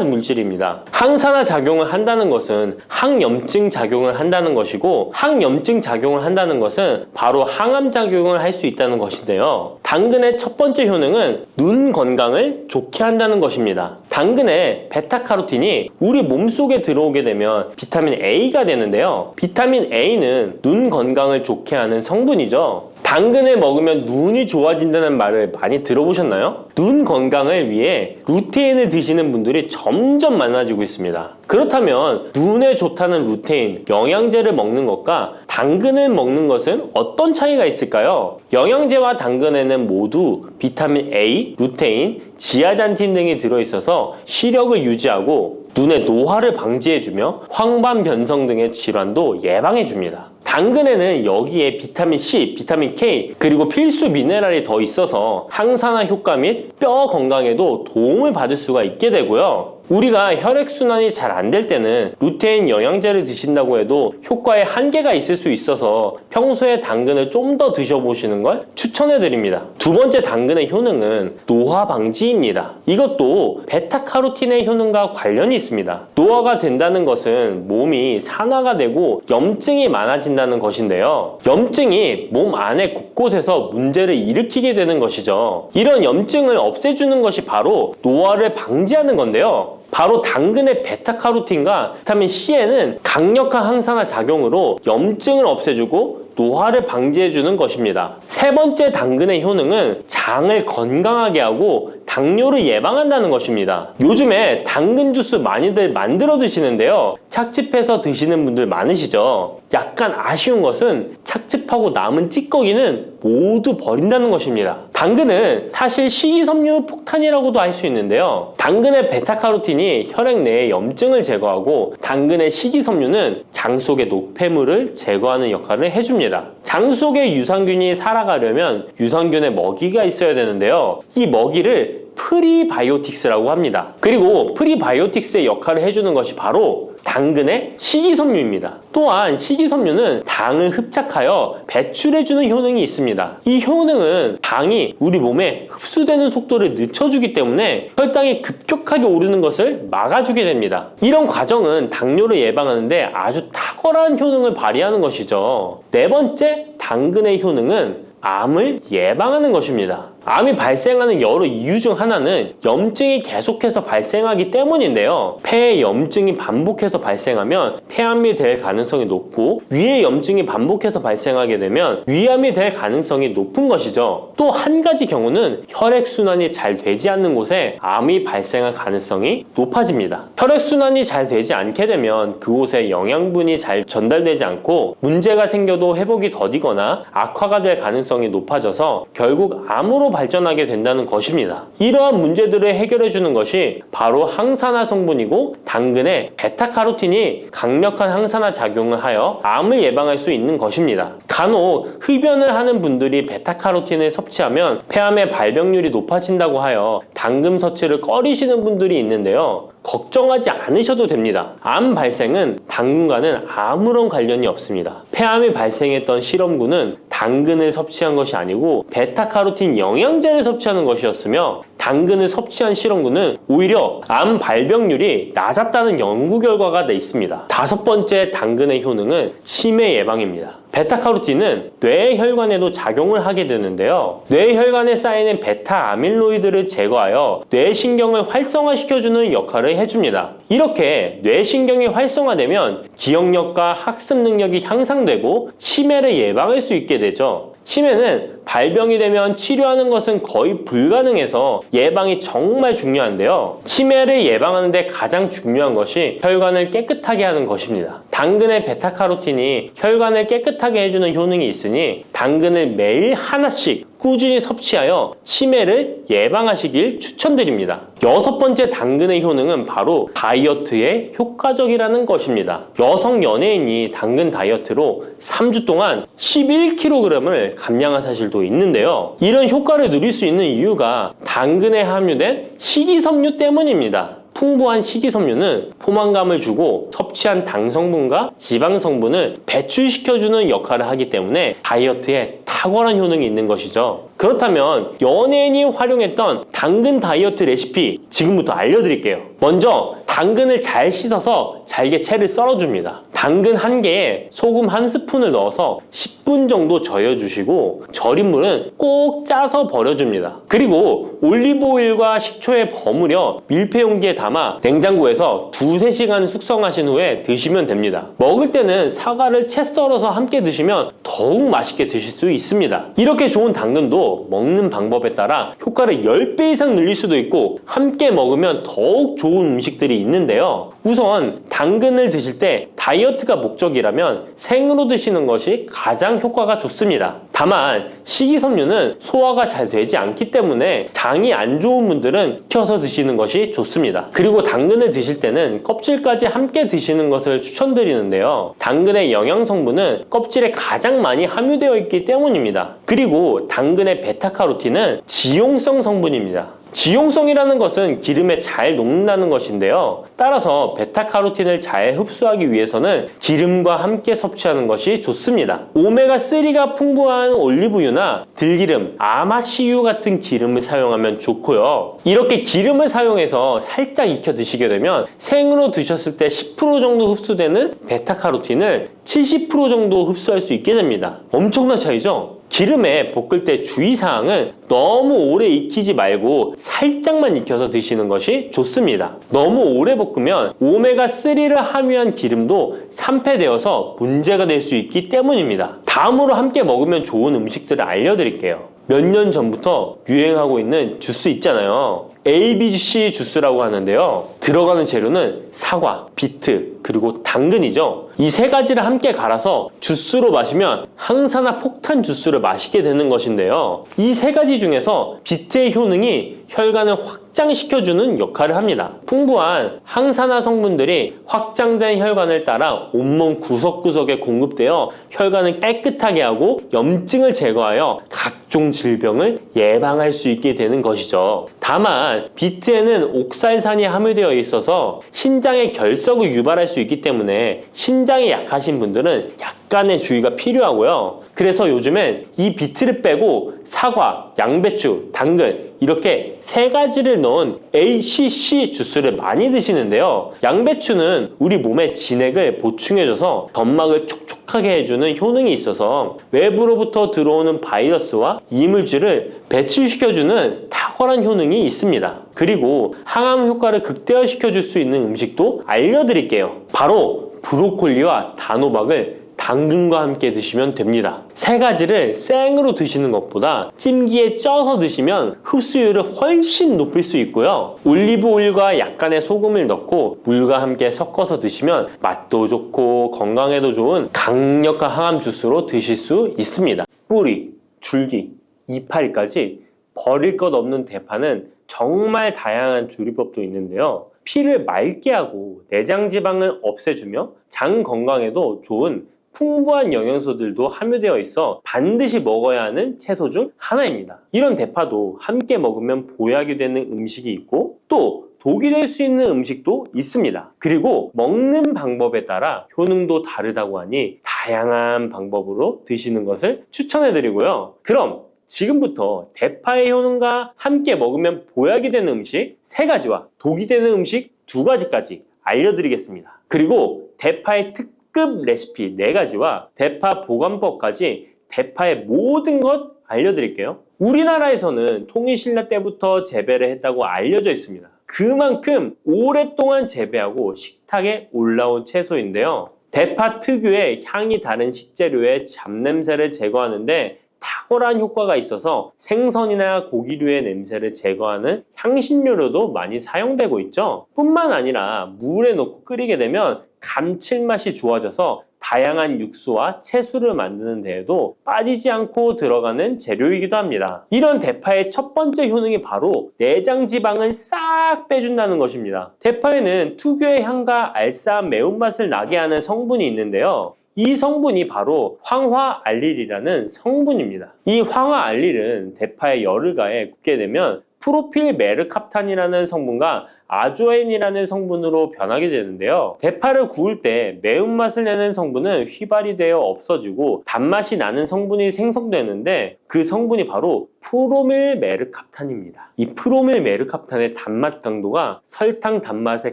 물질입니다. 항산화 작용을 한다는 것은 항염증 작용을 한다는 것이고 항염증 작용을 한다는 것은 바로 항암 작용을 할 수 있다는 것인데요. 당근의 첫 번째 효능은 눈 건강을 좋게 한다는 것입니다. 당근의 베타카로틴이 우리 몸속에 들어오게 되면 비타민 A가 되는데요. 비타민 A는 눈 건강을 좋게 하는 성분이죠. 당근을 먹으면 눈이 좋아진다는 말을 많이 들어보셨나요? 눈 건강을 위해 루테인을 드시는 분들이 점점 많아지고 있습니다. 그렇다면 눈에 좋다는 루테인, 영양제를 먹는 것과 당근을 먹는 것은 어떤 차이가 있을까요? 영양제와 당근에는 모두 비타민 A, 루테인, 지아잔틴 등이 들어있어서 시력을 유지하고 눈의 노화를 방지해주며 황반 변성 등의 질환도 예방해줍니다. 당근에는 여기에 비타민 C, 비타민 K, 그리고 필수 미네랄이 더 있어서 항산화 효과 및 뼈 건강에도 도움을 받을 수가 있게 되고요. 우리가 혈액순환이 잘 안 될 때는 루테인 영양제를 드신다고 해도 효과에 한계가 있을 수 있어서 평소에 당근을 좀 더 드셔보시는 걸 추천해드립니다. 두 번째 당근의 효능은 노화 방지입니다. 이것도 베타카로틴의 효능과 관련이 있습니다. 노화가 된다는 것은 몸이 산화가 되고 염증이 많아진다는 것인데요. 염증이 몸 안에 곳곳에서 문제를 일으키게 되는 것이죠. 이런 염증을 없애주는 것이 바로 노화를 방지하는 건데요. 바로 당근의 베타카로틴과 비타민 C에는 강력한 항산화 작용으로 염증을 없애주고 노화를 방지해주는 것입니다. 세 번째 당근의 효능은 장을 건강하게 하고 당뇨를 예방한다는 것입니다. 요즘에 당근 주스 많이들 만들어 드시는데요. 착즙해서 드시는 분들 많으시죠? 약간 아쉬운 것은 착즙하고 남은 찌꺼기는 모두 버린다는 것입니다. 당근은 사실 식이섬유 폭탄이라고도 할 수 있는데요. 당근의 베타카로틴이 혈액 내의 염증을 제거하고 당근의 식이섬유는 장 속의 노폐물을 제거하는 역할을 해줍니다. 장 속의 유산균이 살아가려면 유산균의 먹이가 있어야 되는데요. 이 먹이를 프리바이오틱스라고 합니다. 그리고 프리바이오틱스의 역할을 해주는 것이 바로 당근의 식이섬유입니다. 또한 식이섬유는 당을 흡착하여 배출해주는 효능이 있습니다. 이 효능은 당이 우리 몸에 흡수되는 속도를 늦춰주기 때문에 혈당이 급격하게 오르는 것을 막아주게 됩니다. 이런 과정은 당뇨를 예방하는데 아주 탁월한 효능을 발휘하는 것이죠. 네 번째 당근의 효능은 암을 예방하는 것입니다. 암이 발생하는 여러 이유 중 하나는 염증이 계속해서 발생하기 때문인데요. 폐에 염증이 반복해서 발생하면 폐암이 될 가능성이 높고 위에 염증이 반복해서 발생하게 되면 위암이 될 가능성이 높은 것이죠. 또 한 가지 경우는 혈액순환이 잘 되지 않는 곳에 암이 발생할 가능성이 높아집니다. 혈액순환이 잘 되지 않게 되면 그곳에 영양분이 잘 전달되지 않고 문제가 생겨도 회복이 더디거나 악화가 될 가능성이 높아져서 결국 암으로 발전하게 된다는 것입니다. 이러한 문제들을 해결해주는 것이 바로 항산화 성분이고 당근의 베타카로틴이 강력한 항산화 작용을 하여 암을 예방할 수 있는 것입니다. 간혹 흡연을 하는 분들이 베타카로틴을 섭취하면 폐암의 발병률이 높아진다고 하여 당근 섭취를 꺼리시는 분들이 있는데요. 걱정하지 않으셔도 됩니다. 암 발생은 당근과는 아무런 관련이 없습니다. 폐암이 발생했던 실험군은 당근을 섭취한 것이 아니고 베타카로틴 영양제를 섭취하는 것이었으며 당근을 섭취한 실험군은 오히려 암 발병률이 낮았다는 연구 결과가 있습니다. 다섯 번째 당근의 효능은 치매 예방입니다. 베타카로틴은 뇌혈관에도 작용을 하게 되는데요. 뇌혈관에 쌓이는 베타 아밀로이드를 제거하여 뇌신경을 활성화시켜주는 역할을 해줍니다. 이렇게 뇌신경이 활성화되면 기억력과 학습 능력이 향상되고 치매를 예방할 수 있게 되죠. 치매는 발병이 되면 치료하는 것은 거의 불가능해서 예방이 정말 중요한데요. 치매를 예방하는 데 가장 중요한 것이 혈관을 깨끗하게 하는 것입니다. 당근의 베타카로틴이 혈관을 깨끗하게 해주는 효능이 있으니 당근을 매일 하나씩 꾸준히 섭취하여 치매를 예방하시길 추천드립니다. 여섯 번째 당근의 효능은 바로 다이어트에 효과적이라는 것입니다. 여성 연예인이 당근 다이어트로 3주 동안 11kg을 감량한 사실도 있는데요. 이런 효과를 누릴 수 있는 이유가 당근에 함유된 식이섬유 때문입니다. 풍부한 식이섬유는 포만감을 주고 섭취한 당 성분과 지방 성분을 배출시켜주는 역할을 하기 때문에 다이어트에 탁월한 효능이 있는 것이죠. 그렇다면 연예인이 활용했던 당근 다이어트 레시피 지금부터 알려드릴게요. 먼저 당근을 잘 씻어서 잘게 채를 썰어줍니다. 당근 1개에 소금 1스푼을 넣어서 10분 정도 저어주시고 절인 물은 꼭 짜서 버려줍니다. 그리고 올리브오일과 식초에 버무려 밀폐 용기에 담아 냉장고에서 2~3시간 숙성하신 후에 드시면 됩니다. 먹을 때는 사과를 채 썰어서 함께 드시면 더욱 맛있게 드실 수 있습니다. 이렇게 좋은 당근도 먹는 방법에 따라 효과를 10배 이상 늘릴 수도 있고 함께 먹으면 더욱 좋은 음식들이 있는데요. 우선 당근을 드실 때 다이어트가 목적이라면 생으로 드시는 것이 가장 효과가 좋습니다. 다만 식이섬유는 소화가 잘 되지 않기 때문에 장이 안 좋은 분들은 익혀서 드시는 것이 좋습니다. 그리고 당근을 드실 때는 껍질까지 함께 드시는 것을 추천드리는데요. 당근의 영양 성분은 껍질에 가장 많이 함유되어 있기 때문입니다. 그리고 당근의 베타카로틴은 지용성 성분입니다. 지용성이라는 것은 기름에 잘 녹는다는 것인데요. 따라서 베타카로틴을 잘 흡수하기 위해서는 기름과 함께 섭취하는 것이 좋습니다. 오메가3가 풍부한 올리브유나 들기름, 아마씨유 같은 기름을 사용하면 좋고요. 이렇게 기름을 사용해서 살짝 익혀 드시게 되면 생으로 드셨을 때 10% 정도 흡수되는 베타카로틴을 70% 정도 흡수할 수 있게 됩니다. 엄청난 차이죠? 기름에 볶을 때 주의사항은 너무 오래 익히지 말고 살짝만 익혀서 드시는 것이 좋습니다. 너무 오래 볶으면 오메가3를 함유한 기름도 산패되어서 문제가 될 수 있기 때문입니다. 다음으로 함께 먹으면 좋은 음식들을 알려드릴게요. 몇 년 전부터 유행하고 있는 주스 있잖아요. ABC 주스라고 하는데요. 들어가는 재료는 사과, 비트, 그리고 당근이죠. 이 세 가지를 함께 갈아서 주스로 마시면 항산화 폭탄 주스를 마시게 되는 것인데요. 이 세 가지 중에서 비트의 효능이 혈관을 확장시켜주는 역할을 합니다. 풍부한 항산화 성분들이 확장된 혈관을 따라 온몸 구석구석에 공급되어 혈관을 깨끗하게 하고 염증을 제거하여 각종 질병을 예방할 수 있게 되는 것이죠. 다만 비트에는 옥살산이 함유되어 있어서 신장의 결석을 유발할 수 있기 때문에 신장이 약하신 분들은 약간의 주의가 필요하고요. 그래서 요즘엔 이 비트를 빼고 사과, 양배추, 당근 이렇게 세 가지를 넣은 ACC 주스를 많이 드시는데요. 양배추는 우리 몸의 진액을 보충해줘서 점막을 촉촉하게 해주는 효능이 있어서 외부로부터 들어오는 바이러스와 이물질을 배출시켜주는 탁월한 효능이 있습니다. 그리고 항암 효과를 극대화시켜줄 수 있는 음식도 알려드릴게요. 바로 브로콜리와 단호박을 당근과 함께 드시면 됩니다. 세 가지를 생으로 드시는 것보다 찜기에 쪄서 드시면 흡수율을 훨씬 높일 수 있고요. 올리브 오일과 약간의 소금을 넣고 물과 함께 섞어서 드시면 맛도 좋고 건강에도 좋은 강력한 항암 주스로 드실 수 있습니다. 뿌리, 줄기, 이파리까지 버릴 것 없는 대파는 정말 다양한 조리법도 있는데요. 피를 맑게 하고 내장 지방을 없애주며 장 건강에도 좋은 풍부한 영양소들도 함유되어 있어 반드시 먹어야 하는 채소 중 하나입니다. 이런 대파도 함께 먹으면 보약이 되는 음식이 있고 또 독이 될 수 있는 음식도 있습니다. 그리고 먹는 방법에 따라 효능도 다르다고 하니 다양한 방법으로 드시는 것을 추천해 드리고요. 그럼 지금부터 대파의 효능과 함께 먹으면 보약이 되는 음식 3가지와 독이 되는 음식 2가지까지 알려드리겠습니다. 그리고 대파의 특급 레시피 4가지와 대파 보관법까지 대파의 모든 것 알려드릴게요. 우리나라에서는 통일신라 때부터 재배를 했다고 알려져 있습니다. 그만큼 오랫동안 재배하고 식탁에 올라온 채소인데요. 대파 특유의 향이 다른 식재료의 잡냄새를 제거하는데 탁월한 효과가 있어서 생선이나 고기류의 냄새를 제거하는 향신료로도 많이 사용되고 있죠. 뿐만 아니라 물에 넣고 끓이게 되면 감칠맛이 좋아져서 다양한 육수와 채소를 만드는 데에도 빠지지 않고 들어가는 재료이기도 합니다. 이런 대파의 첫 번째 효능이 바로 내장 지방을 싹 빼준다는 것입니다. 대파에는 특유의 향과 알싸한 매운맛을 나게 하는 성분이 있는데요. 이 성분이 바로 황화알릴이라는 성분입니다. 이 황화알릴은 대파에 열을 가해 굽게 되면 프로필 메르캅탄이라는 성분과 아조엔이라는 성분으로 변하게 되는데요. 대파를 구울 때 매운맛을 내는 성분은 휘발이 되어 없어지고 단맛이 나는 성분이 생성되는데 그 성분이 바로 프로밀 메르캅탄입니다. 이 프로밀 메르캅탄의 단맛 강도가 설탕 단맛의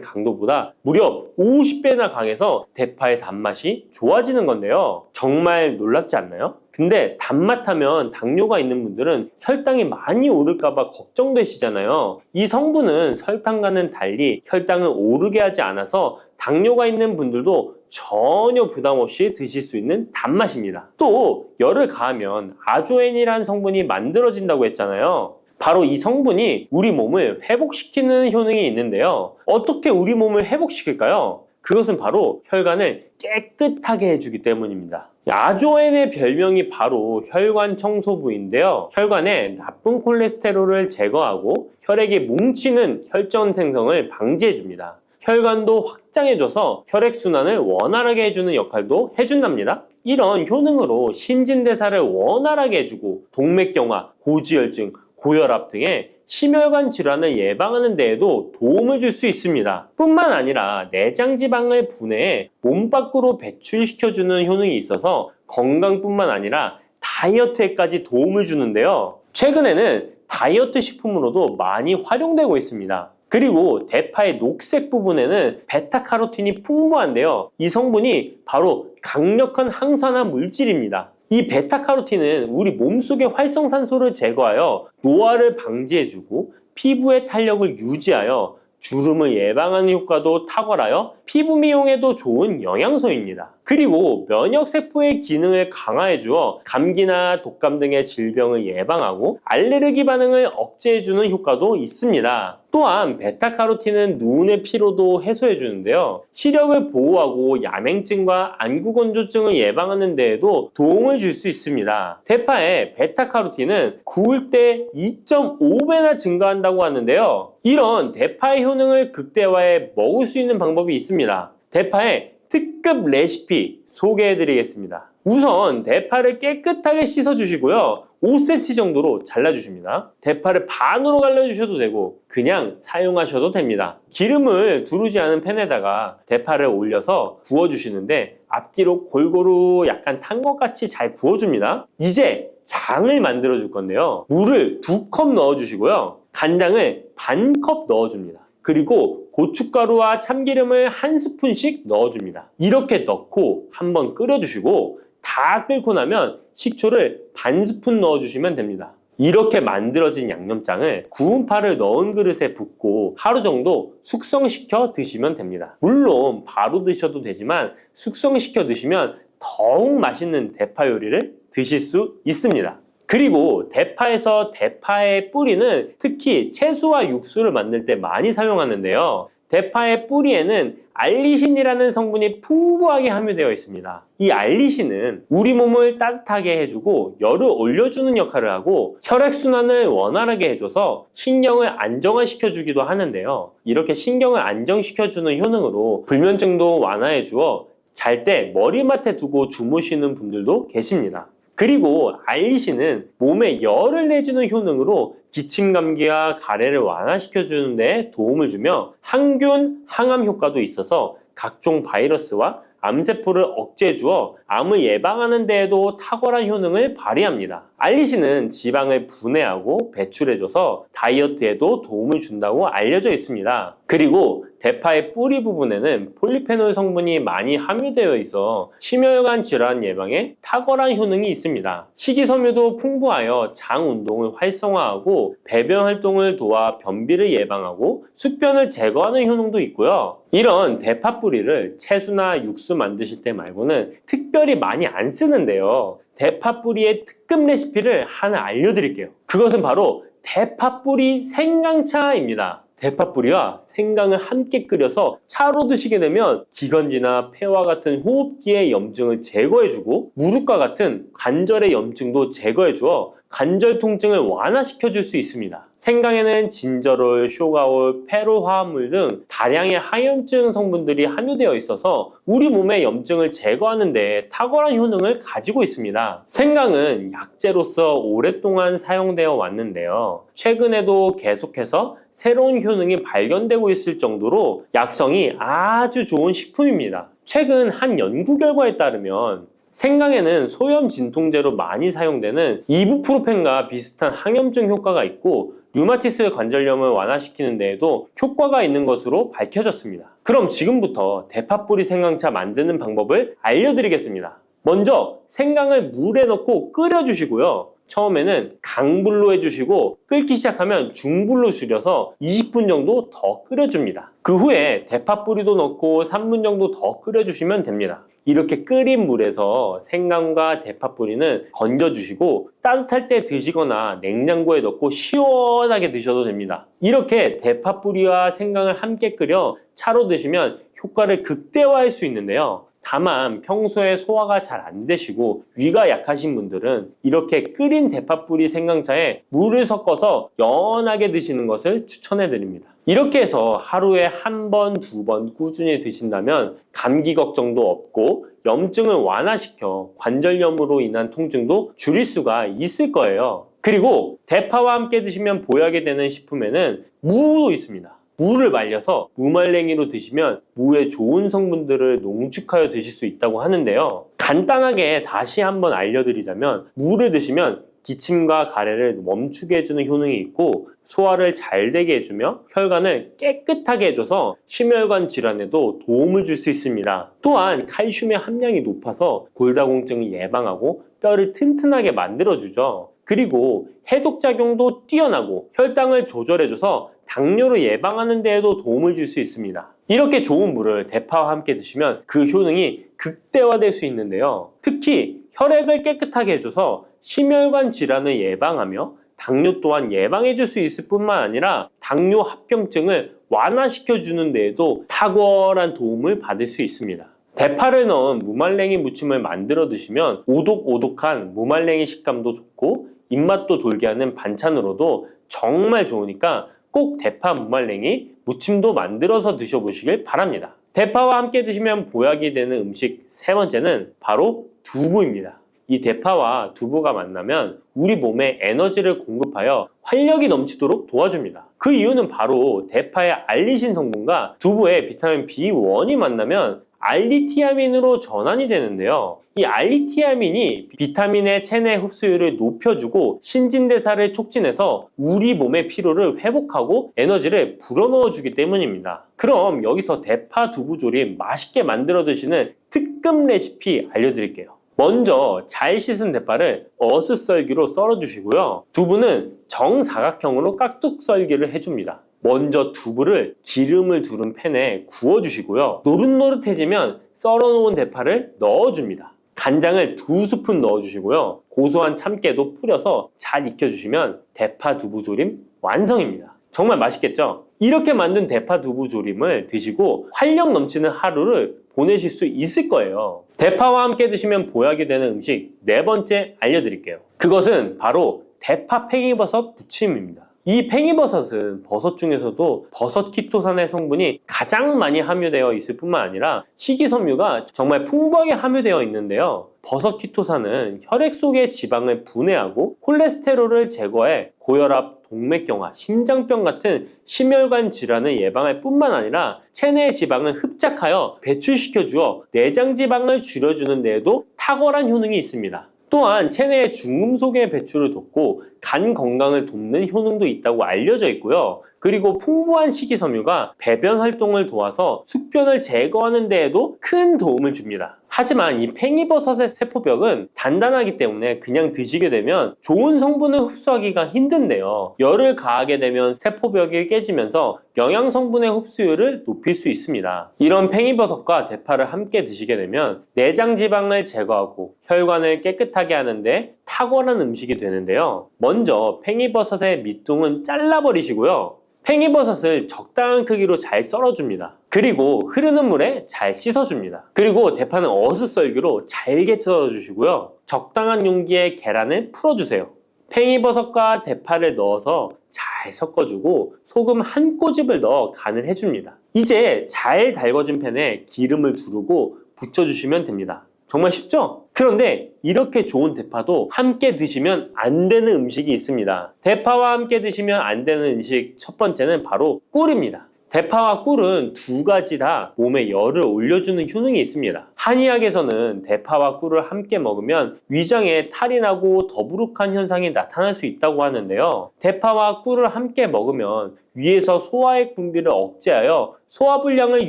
강도보다 무려 50배나 강해서 대파의 단맛이 좋아지는 건데요. 정말 놀랍지 않나요? 근데 단맛 하면 당뇨가 있는 분들은 혈당이 많이 오를까봐 걱정되시잖아요. 이 성분은 설탕과는 달리 혈당을 오르게 하지 않아서 당뇨가 있는 분들도 전혀 부담 없이 드실 수 있는 단맛입니다. 또 열을 가하면 아조엔이라는 성분이 만들어진다고 했잖아요. 바로 이 성분이 우리 몸을 회복시키는 효능이 있는데요. 어떻게 우리 몸을 회복시킬까요? 그것은 바로 혈관을 깨끗하게 해주기 때문입니다. 아조엔의 별명이 바로 혈관 청소부인데요. 혈관에 나쁜 콜레스테롤을 제거하고 혈액이 뭉치는 혈전 생성을 방지해줍니다. 혈관도 확장해줘서 혈액순환을 원활하게 해주는 역할도 해준답니다. 이런 효능으로 신진대사를 원활하게 해주고 동맥경화, 고지혈증, 고혈압 등의 심혈관 질환을 예방하는 데에도 도움을 줄 수 있습니다. 뿐만 아니라 내장 지방을 분해해 몸 밖으로 배출시켜주는 효능이 있어서 건강뿐만 아니라 다이어트에까지 도움을 주는데요. 최근에는 다이어트 식품으로도 많이 활용되고 있습니다. 그리고 대파의 녹색 부분에는 베타카로틴이 풍부한데요. 이 성분이 바로 강력한 항산화 물질입니다. 이 베타카로틴은 우리 몸속의 활성산소를 제거하여 노화를 방지해주고 피부의 탄력을 유지하여 주름을 예방하는 효과도 탁월하여 피부 미용에도 좋은 영양소입니다. 그리고 면역세포의 기능을 강화해주어 감기나 독감 등의 질병을 예방하고 알레르기 반응을 억제해주는 효과도 있습니다. 또한 베타카로틴은 눈의 피로도 해소해주는데요. 시력을 보호하고 야맹증과 안구건조증을 예방하는 데에도 도움을 줄 수 있습니다. 대파의 베타카로틴은 구울 때 2.5배나 증가한다고 하는데요. 이런 대파의 효능을 극대화해 먹을 수 있는 방법이 있습니다. 대파의 특급 레시피 소개해드리겠습니다. 우선 대파를 깨끗하게 씻어주시고요. 5cm 정도로 잘라주십니다. 대파를 반으로 갈라주셔도 되고 그냥 사용하셔도 됩니다. 기름을 두르지 않은 팬에다가 대파를 올려서 구워주시는데 앞뒤로 골고루 약간 탄 것 같이 잘 구워줍니다. 이제 장을 만들어 줄 건데요. 물을 2컵 넣어주시고요. 간장을 반 컵 넣어줍니다. 그리고 고춧가루와 참기름을 1스푼씩 넣어줍니다. 이렇게 넣고 한번 끓여주시고 다 끓고 나면 식초를 반 스푼 넣어주시면 됩니다. 이렇게 만들어진 양념장을 구운 파를 넣은 그릇에 붓고 하루 정도 숙성시켜 드시면 됩니다. 물론 바로 드셔도 되지만 숙성시켜 드시면 더욱 맛있는 대파 요리를 드실 수 있습니다. 그리고 대파에서 대파의 뿌리는 특히 채소와 육수를 만들 때 많이 사용하는데요. 대파의 뿌리에는 알리신이라는 성분이 풍부하게 함유되어 있습니다. 이 알리신은 우리 몸을 따뜻하게 해주고 열을 올려주는 역할을 하고 혈액순환을 원활하게 해줘서 신경을 안정화시켜주기도 하는데요. 이렇게 신경을 안정시켜주는 효능으로 불면증도 완화해주어 잘 때 머리맡에 두고 주무시는 분들도 계십니다. 그리고 알리신은 몸에 열을 내주는 효능으로 기침 감기와 가래를 완화시켜주는 데 도움을 주며 항균, 항암 효과도 있어서 각종 바이러스와 암세포를 억제해주어 암을 예방하는 데에도 탁월한 효능을 발휘합니다. 알리신은 지방을 분해하고 배출해줘서 다이어트에도 도움을 준다고 알려져 있습니다. 그리고 대파의 뿌리 부분에는 폴리페놀 성분이 많이 함유되어 있어 심혈관 질환 예방에 탁월한 효능이 있습니다. 식이섬유도 풍부하여 장 운동을 활성화하고 배변 활동을 도와 변비를 예방하고 숙변을 제거하는 효능도 있고요. 이런 대파 뿌리를 채소나 육수 만드실 때 말고는 특별히 많이 안 쓰는데요. 대파 뿌리의 특급 레시피를 하나 알려드릴게요. 그것은 바로 대파 뿌리 생강차입니다. 대파 뿌리와 생강을 함께 끓여서 차로 드시게 되면 기관지나 폐와 같은 호흡기의 염증을 제거해주고 무릎과 같은 관절의 염증도 제거해주어 관절 통증을 완화시켜줄 수 있습니다. 생강에는 진저롤, 쇼가올, 페로 화합물 등 다량의 항염증 성분들이 함유되어 있어서 우리 몸의 염증을 제거하는 데 탁월한 효능을 가지고 있습니다. 생강은 약재로서 오랫동안 사용되어 왔는데요. 최근에도 계속해서 새로운 효능이 발견되고 있을 정도로 약성이 아주 좋은 식품입니다. 최근 한 연구 결과에 따르면 생강에는 소염 진통제로 많이 사용되는 이부프로펜과 비슷한 항염증 효과가 있고 류마티스 관절염을 완화시키는 데에도 효과가 있는 것으로 밝혀졌습니다. 그럼 지금부터 대파 뿌리 생강차 만드는 방법을 알려드리겠습니다. 먼저 생강을 물에 넣고 끓여주시고요. 처음에는 강불로 해주시고 끓기 시작하면 중불로 줄여서 20분 정도 더 끓여줍니다. 그 후에 대파 뿌리도 넣고 3분 정도 더 끓여주시면 됩니다. 이렇게 끓인 물에서 생강과 대파 뿌리는 건져주시고 따뜻할 때 드시거나 냉장고에 넣고 시원하게 드셔도 됩니다. 이렇게 대파 뿌리와 생강을 함께 끓여 차로 드시면 효과를 극대화할 수 있는데요. 다만 평소에 소화가 잘 안 되시고 위가 약하신 분들은 이렇게 끓인 대파 뿌리 생강차에 물을 섞어서 연하게 드시는 것을 추천해 드립니다. 이렇게 해서 하루에 한 번, 2번 꾸준히 드신다면 감기 걱정도 없고 염증을 완화시켜 관절염으로 인한 통증도 줄일 수가 있을 거예요. 그리고 대파와 함께 드시면 보약이 되는 식품에는 무도 있습니다. 무를 말려서 무말랭이로 드시면 무의 좋은 성분들을 농축하여 드실 수 있다고 하는데요. 간단하게 다시 한번 알려드리자면 무를 드시면 기침과 가래를 멈추게 해주는 효능이 있고 소화를 잘 되게 해주며 혈관을 깨끗하게 해줘서 심혈관 질환에도 도움을 줄 수 있습니다. 또한 칼슘의 함량이 높아서 골다공증을 예방하고 뼈를 튼튼하게 만들어주죠. 그리고 해독작용도 뛰어나고 혈당을 조절해줘서 당뇨를 예방하는 데에도 도움을 줄 수 있습니다. 이렇게 좋은 물을 대파와 함께 드시면 그 효능이 극대화될 수 있는데요. 특히 혈액을 깨끗하게 해줘서 심혈관 질환을 예방하며 당뇨 또한 예방해 줄 수 있을 뿐만 아니라 당뇨 합병증을 완화시켜 주는 데에도 탁월한 도움을 받을 수 있습니다. 대파를 넣은 무말랭이 무침을 만들어 드시면 오독오독한 무말랭이 식감도 좋고 입맛도 돌게 하는 반찬으로도 정말 좋으니까 꼭 대파 무말랭이 무침도 만들어서 드셔보시길 바랍니다. 대파와 함께 드시면 보약이 되는 음식 세 번째는 바로 두부입니다. 이 대파와 두부가 만나면 우리 몸에 에너지를 공급하여 활력이 넘치도록 도와줍니다. 그 이유는 바로 대파의 알리신 성분과 두부의 비타민 B1이 만나면 알리티아민으로 전환이 되는데요. 이 알리티아민이 비타민의 체내 흡수율을 높여주고 신진대사를 촉진해서 우리 몸의 피로를 회복하고 에너지를 불어넣어 주기 때문입니다. 그럼 여기서 대파 두부조림 맛있게 만들어 드시는 특급 레시피 알려드릴게요. 먼저 잘 씻은 대파를 어슷썰기로 썰어 주시고요. 두부는 정사각형으로 깍둑 썰기를 해줍니다. 먼저 두부를 기름을 두른 팬에 구워주시고요. 노릇노릇해지면 썰어놓은 대파를 넣어줍니다. 간장을 2스푼 넣어주시고요. 고소한 참깨도 뿌려서 잘 익혀주시면 대파 두부조림 완성입니다. 정말 맛있겠죠? 이렇게 만든 대파 두부조림을 드시고 활력 넘치는 하루를 보내실 수 있을 거예요. 대파와 함께 드시면 보약이 되는 음식 네 번째 알려드릴게요. 그것은 바로 대파 팽이버섯 무침입니다. 이 팽이버섯은 버섯 중에서도 버섯 키토산의 성분이 가장 많이 함유되어 있을 뿐만 아니라 식이섬유가 정말 풍부하게 함유되어 있는데요. 버섯 키토산은 혈액 속의 지방을 분해하고 콜레스테롤을 제거해 고혈압, 동맥경화, 심장병 같은 심혈관 질환을 예방할 뿐만 아니라 체내 지방을 흡착하여 배출시켜 주어 내장 지방을 줄여주는 데에도 탁월한 효능이 있습니다. 또한 체내의 중금속의 배출을 돕고 간 건강을 돕는 효능도 있다고 알려져 있고요. 그리고 풍부한 식이섬유가 배변 활동을 도와서 숙변을 제거하는 데에도 큰 도움을 줍니다. 하지만 이 팽이버섯의 세포벽은 단단하기 때문에 그냥 드시게 되면 좋은 성분을 흡수하기가 힘든데요. 열을 가하게 되면 세포벽이 깨지면서 영양 성분의 흡수율을 높일 수 있습니다. 이런 팽이버섯과 대파를 함께 드시게 되면 내장 지방을 제거하고 혈관을 깨끗하게 하는데 탁월한 음식이 되는데요. 먼저 팽이버섯의 밑둥은 잘라버리시고요. 팽이버섯을 적당한 크기로 잘 썰어줍니다. 그리고 흐르는 물에 잘 씻어줍니다. 그리고 대파는 어슷썰기로 잘게 썰어주시고요. 적당한 용기에 계란을 풀어주세요. 팽이버섯과 대파를 넣어서 잘 섞어주고 소금 한 꼬집을 넣어 간을 해줍니다. 이제 잘 달궈진 팬에 기름을 두르고 붙여주시면 됩니다. 정말 쉽죠? 그런데 이렇게 좋은 대파도 함께 드시면 안 되는 음식이 있습니다. 대파와 함께 드시면 안 되는 음식 첫 번째는 바로 꿀입니다. 대파와 꿀은 두 가지 다 몸에 열을 올려주는 효능이 있습니다. 한의학에서는 대파와 꿀을 함께 먹으면 위장에 탈이 나고 더부룩한 현상이 나타날 수 있다고 하는데요. 대파와 꿀을 함께 먹으면 위에서 소화액 분비를 억제하여 소화불량을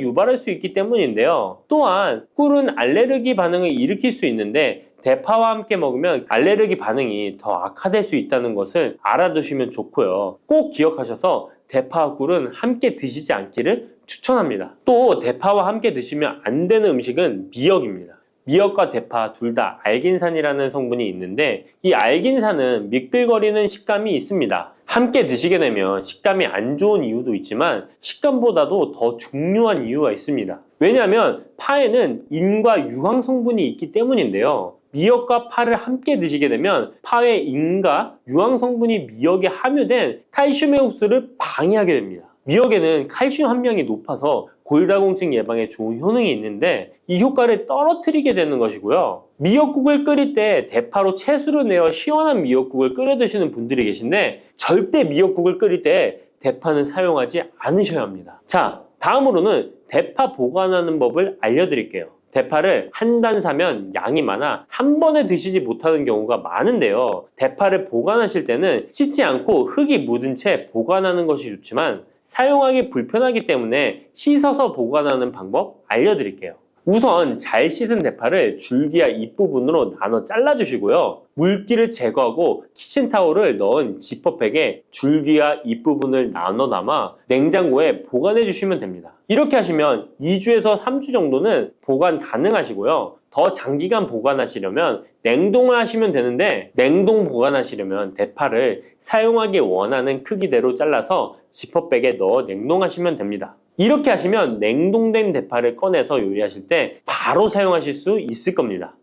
유발할 수 있기 때문인데요. 또한 꿀은 알레르기 반응을 일으킬 수 있는데 대파와 함께 먹으면 알레르기 반응이 더 악화될 수 있다는 것을 알아두시면 좋고요. 꼭 기억하셔서 대파와 꿀은 함께 드시지 않기를 추천합니다. 또 대파와 함께 드시면 안 되는 음식은 미역입니다. 미역과 대파 둘 다 알긴산이라는 성분이 있는데 이 알긴산은 미끌거리는 식감이 있습니다. 함께 드시게 되면 식감이 안 좋은 이유도 있지만 식감보다도 더 중요한 이유가 있습니다. 왜냐하면 파에는 인과 유황 성분이 있기 때문인데요. 미역과 파를 함께 드시게 되면 파의 인과 유황 성분이 미역에 함유된 칼슘의 흡수를 방해하게 됩니다. 미역에는 칼슘 함량이 높아서 골다공증 예방에 좋은 효능이 있는데 이 효과를 떨어뜨리게 되는 것이고요. 미역국을 끓일 때 대파로 채수를 내어 시원한 미역국을 끓여 드시는 분들이 계신데 절대 미역국을 끓일 때 대파는 사용하지 않으셔야 합니다. 자, 다음으로는 대파 보관하는 법을 알려드릴게요. 대파를 한 단 사면 양이 많아 한 번에 드시지 못하는 경우가 많은데요. 대파를 보관하실 때는 씻지 않고 흙이 묻은 채 보관하는 것이 좋지만 사용하기 불편하기 때문에 씻어서 보관하는 방법 알려드릴게요. 우선 잘 씻은 대파를 줄기와 잎부분으로 나눠 잘라주시고요. 물기를 제거하고 키친타올을 넣은 지퍼백에 줄기와 잎부분을 나눠 담아 냉장고에 보관해 주시면 됩니다. 이렇게 하시면 2주에서 3주 정도는 보관 가능하시고요. 더 장기간 보관하시려면 냉동을 하시면 되는데 냉동 보관하시려면 대파를 사용하기 원하는 크기대로 잘라서 지퍼백에 넣어 냉동하시면 됩니다. 이렇게 하시면 냉동된 대파를 꺼내서 요리하실 때 바로 사용하실 수 있을 겁니다.